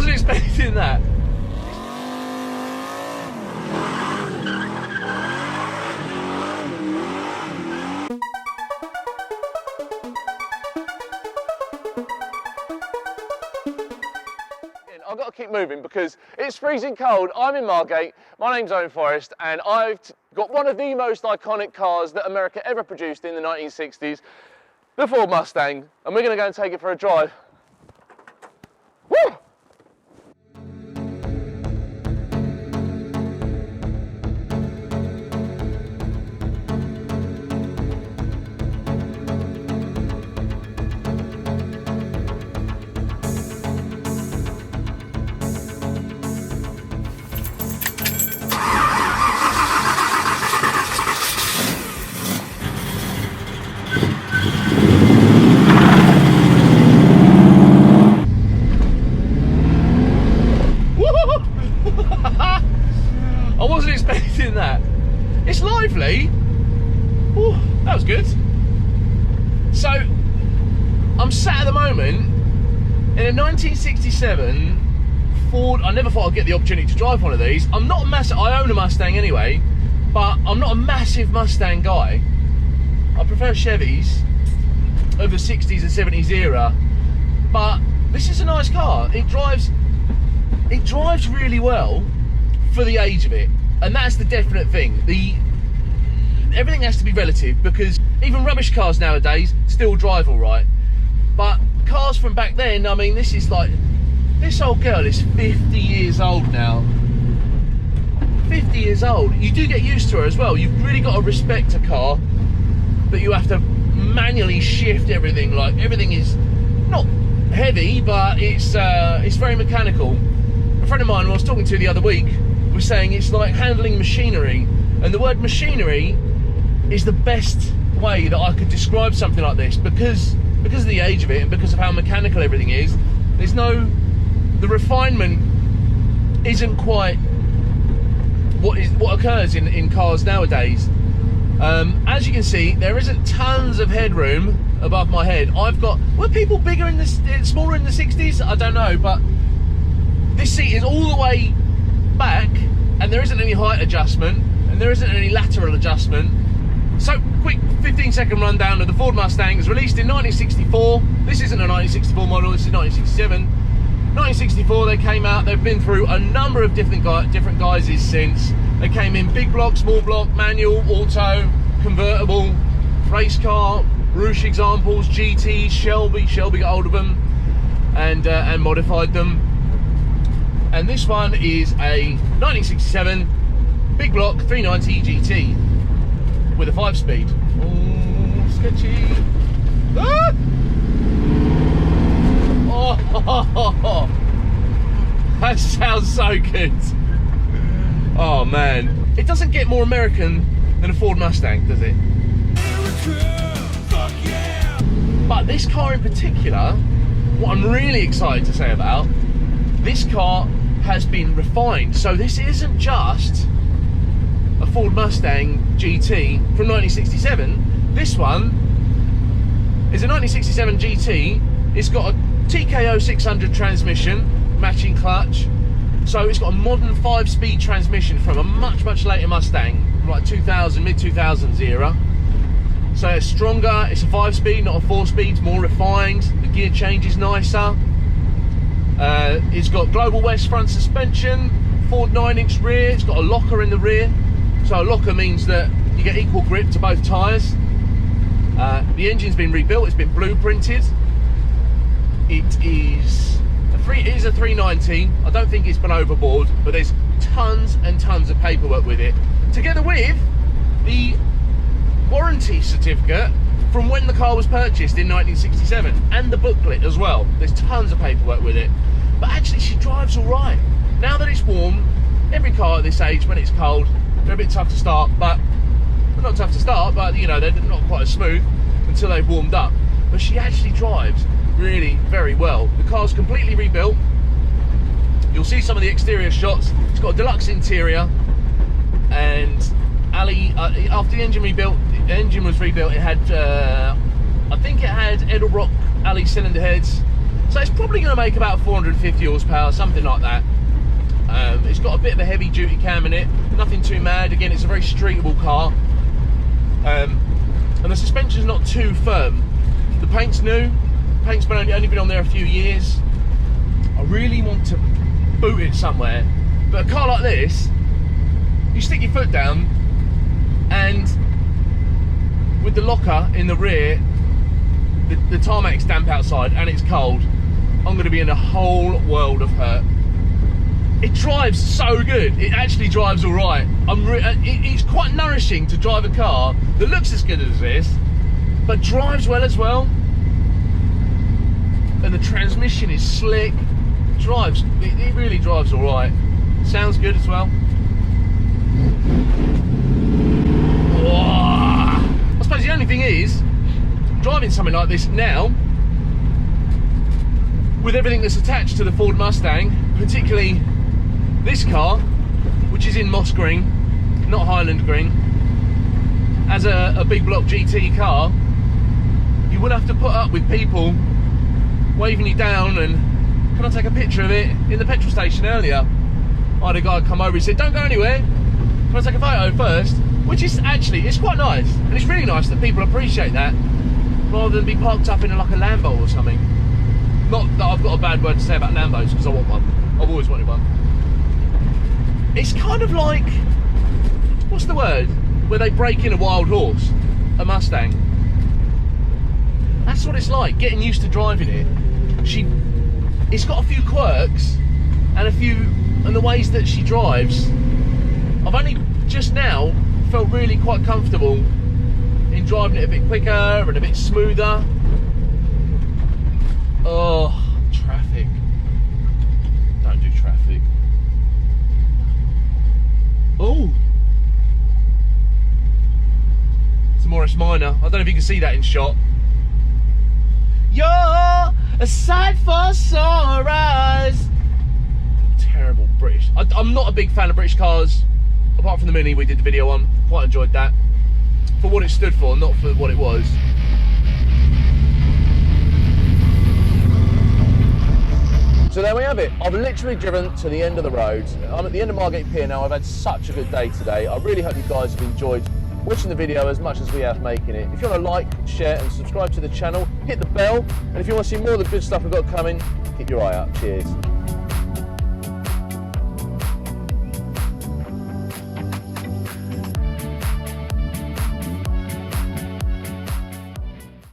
wasn't expecting that. I've got to keep moving because it's freezing cold. I'm in Margate, my name's Owen, and I've got one of the most iconic cars that America ever produced in the 1960s, the Ford Mustang, and we're going to go and take it for a drive. Woo! I wasn't expecting that. It's lively. Ooh, that was good. So, I'm sat at the moment in a 1967 Ford. I never thought I'd get the opportunity to drive one of these. I'm not a massive, I own a Mustang anyway, but I'm not a massive Mustang guy. I prefer Chevys of the 60s and 70s era, but this is a nice car. It drives really well for the age of it, and that's the definite thing. Everything has to be relative, because even rubbish cars nowadays still drive all right, but cars from back then, I mean, this old girl is 50 years old now. 50 years old. You do get used to her as well. You've really got to respect a car that you have to manually shift everything. Like, everything is not heavy, but it's very mechanical. A friend of mine who I was talking to the other week was saying it's like handling machinery, and the word machinery is the best way that I could describe something like this, because of the age of it and because of how mechanical everything is. The refinement isn't quite what occurs in cars nowadays. As you can see, there isn't tons of headroom above my head. Were people bigger smaller in the 60s? I don't know, but this seat is all the way back, and there isn't any height adjustment, and there isn't any lateral adjustment. So, quick 15-second rundown of the Ford Mustang. It was released in 1964. This isn't a 1964 model, this is 1967. 1964 they came out. They've been through a number of different guises since. They came in big block, small block, manual, auto, convertible, race car, Rouge examples, GT, Shelby got hold of them and modified them. And this one is a 1967 big block 390 GT with a 5-speed. Oh, sketchy. Ah! Oh, that sounds so good. Oh man, it doesn't get more American than a Ford Mustang, does it? Fuck yeah. But this car in particular, what I'm really excited to say about, this car has been refined. So this isn't just a Ford Mustang GT from 1967. This one is a 1967 GT. It's got a TKO 600 transmission, matching clutch. So it's got a modern 5-speed transmission from a much later Mustang, like 2000, mid-2000s era. So it's stronger, it's a 5-speed, not a 4-speed, it's more refined, the gear change is nicer. It's got Global West front suspension, Ford 9-inch rear, it's got a locker in the rear. So a locker means that you get equal grip to both tyres. The engine's been rebuilt, it's been blueprinted. It is a 390. I don't think it's been overboard, but there's tons and tons of paperwork with it, together with the warranty certificate from when the car was purchased in 1967, and the booklet as well. There's tons of paperwork with it. But actually, she drives all right. Now that it's warm, every car at this age, when it's cold, they're a bit tough to start, but well, not tough to start, but you know, they're not quite as smooth until they've warmed up. But she actually drives really very well. The car's completely rebuilt. You'll see some of the exterior shots. It's got a deluxe interior, and after the engine was rebuilt, it had I think it had Edelbrock alley cylinder heads, So it's probably going to make about 450 horsepower, something like that. It's got a bit of a heavy duty cam in it, nothing too mad. Again, it's a very streetable car. And the suspension's not too firm. The paint's new, paint's only been on there a few years. I really want to boot it somewhere, but a car like this, you stick your foot down, and with the locker in the rear, the tarmac's damp outside and it's cold, I'm going to be in a whole world of hurt. It drives so good. It actually drives all right. It's quite nourishing to drive a car that looks as good as this, but drives well as well. And the transmission is slick. It really drives all right. Sounds good as well. Whoa. I suppose the only thing is, driving something like this now, with everything that's attached to the Ford Mustang, particularly this car, which is in moss green, not Highland green, as a big block GT car, you would have to put up with people waving you down and, can I take a picture of it? In the petrol station earlier, I had a guy come over, he said, don't go anywhere, can I take a photo first? Which is actually, it's quite nice, and it's really nice that people appreciate that, rather than be parked up in like a Lambo or something. Not that I've got a bad word to say about Lambos, because I want one. I've always wanted one. It's kind of like, what's the word? Where they break in a wild horse, a Mustang. That's what it's like, getting used to driving it. It's got a few quirks and the ways that she drives. I've only just now felt really quite comfortable in driving it a bit quicker and a bit smoother. Oh, traffic. Don't do traffic. Oh, it's a Morris Minor. I don't know if you can see that in shot. You're a sight for sore eyes. Terrible British. I'm not a big fan of British cars, apart from the Mini we did the video on. Quite enjoyed that. For what it stood for, not for what it was. So there we have it. I've literally driven to the end of the road. I'm at the end of Margate Pier now. I've had such a good day today. I really hope you guys have enjoyed watching the video as much as we have making it. If you want to like, share and subscribe to the channel, hit the bell. And if you want to see more of the good stuff we've got coming, keep your eye out. Cheers.